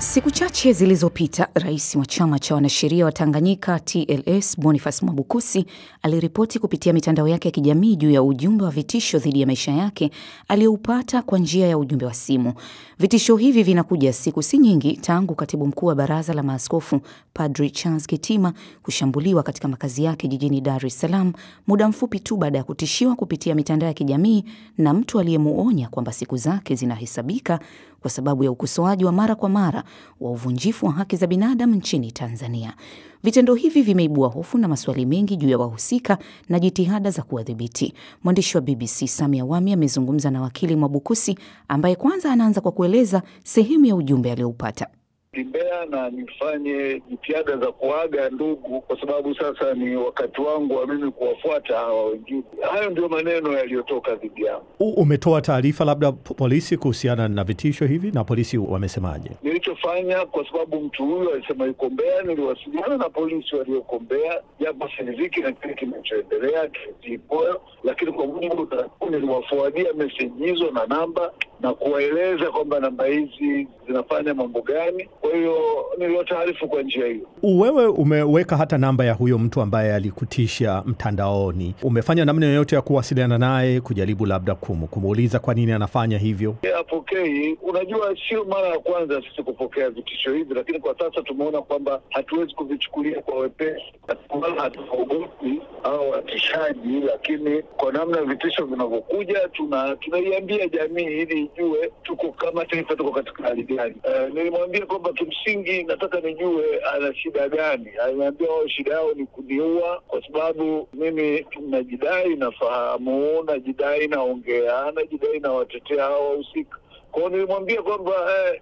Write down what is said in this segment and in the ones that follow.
Siku chache zilizopita, rais wa chama cha wanasheria wa Tanganyika TLS Boniface Mwabukusi aliripoti kupitia mitandao yake ya kijamii juu ya ujumbe wa vitisho dhidi ya maisha yake aliyoupata kwa njia ya ujumbe wa simu. Vitisho hivi vinakuja siku si nyingi tangu katibu mkuu wa Baraza la Maaskofu Padri Charles Kitima kushambuliwa katika makazi yake jijini Dar es Salaam, muda mfupi tu baada ya kutishiwa kupitia mitandao ya kijamii na mtu aliyemuonya kwamba siku zake zinahesabika kwa sababu ya ukosoaji wa mara kwa mara wa uvunjifu wa haki za binadamu nchini Tanzania. Vitendo hivi vimeibua hofu na maswali mengi juu ya wahusika na jitihada za kuwadhibiti. Mwandishi wa BBC Samia Wami amezungumza na wakili Mwabukusi ambaye kwanza anaanza kwa kueleza sehemu ya ujumbe alioupata. Nimbea na nifanye jitihada za kuaga ndugu kwa sababu sasa ni wakati wangu wa mimi kuwafuata hawa wengine. Hayo ndio maneno yaliyotoka dhidi yangu. Umetoa taarifa labda polisi kuhusiana na vitisho hivi, na polisi wamesemaje? Nilichofanya, kwa sababu mtu huyu alisema yuko Mbeya, niliwasiliana na polisi walioko Mbeya, japo siniziki na kile kinachoendelea kipoyo, lakini kwa mujibu niliwafuadia message hizo na namba na kuwaeleza kwamba namba hizi zinafanya mambo gani. Kwa hiyo niliwataarifu kwa njia hiyo. Wewe umeweka hata namba ya huyo mtu ambaye alikutisha mtandaoni. Umefanya namna yoyote ya kuwasiliana naye, kujaribu labda kumuuliza kwa nini anafanya hivyo? Apokei. Unajua, sio mara ya kwanza sisi kupokea vitisho hivi, lakini kwa sasa tumeona kwamba hatuwezi kuvichukulia kwa wepesi. Hatuogopi au watishaji, lakini kwa namna vitisho vinavyokuja tunaiambia jamii ili ijue tuko kama taifa, tuko katika hali gani. Nilimwambia kwamba kimsingi nataka nijue ana shida gani. Aliniambia wao shida yao ni kuniua kwa sababu mimi najidai nafahamu, najidai naongea, najidai na watetea hao wahusika. Kwa hiyo nilimwambia kwamba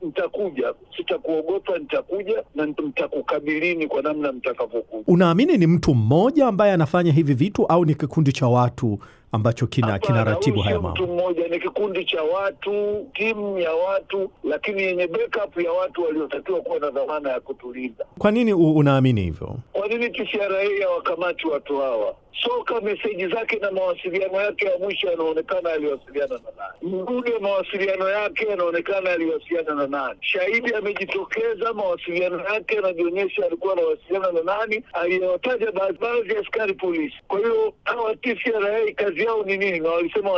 nitakuja, sitakuogopa, nitakuja na nitakukabilini kwa namna mtakavyokuja. Unaamini ni mtu mmoja ambaye anafanya hivi vitu au ni kikundi cha watu ambacho kinaratibu haya mambo? Mtu mmoja, ni kikundi cha watu, timu ya watu, lakini yenye backup ya watu waliotakiwa kuwa na dhamana ya kutulinda. Kwa nini unaamini hivyo? Kwa nini TCRA hawakamati watu hawa? Soka meseji zake na mawasiliano yake ya mwisho yanaonekana aliwasiliana na nani? Mrude mawasiliano yake yanaonekana aliwasiliana na nani? Shahidi amejitokeza, mawasiliano yake yanaonyesha alikuwa anawasiliana na nani? Aliyewataja baadhi ya askari polisi. Kwa hiyo hawa TCRA kazi yao ni nini? Na walisema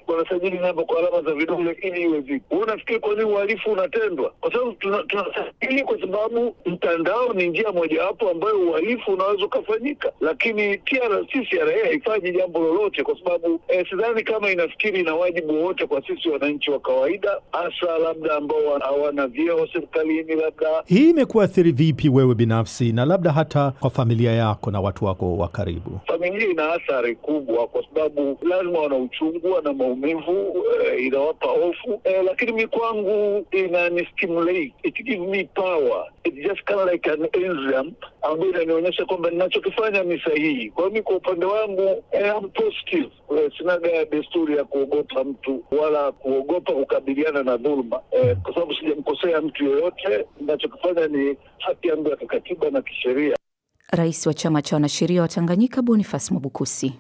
wanasajili namba kwa alama za vidole ili iwe vipi? Unafikiri kwa nini uhalifu unatendwa? Kwa sababu tunasajili kwa sababu mtandao ni njia mojawapo ambayo uhalifu unaweza kufanyika, lakini TCRA haifanyi jambo lolote kwa sababu sidhani kama inafikiri ina wajibu wote kwa sisi wananchi wa kawaida, hasa labda ambao hawana vyeo serikalini. Labda hii imekuathiri vipi wewe binafsi na labda hata kwa familia yako na watu wako wa karibu? Familia ina athari kubwa kwa sababu lazima wana uchungu na maumivu, inawapa hofu, lakini mimi kwangu inanistimulate, it gives me power, it's just kind of like an enzyme ambayo inanionyesha kwamba ninachokifanya ni sahihi. Kwa mimi kwa upande wangu I'm positive. Sina desturi ya kuogopa mtu wala kuogopa kukabiliana na dhulma, kwa sababu sijamkosea mtu yoyote. Ninachokifanya ni haki yangu ya kikatiba na kisheria. Rais wa chama cha wanasheria wa Tanganyika Boniface Mwabukusi.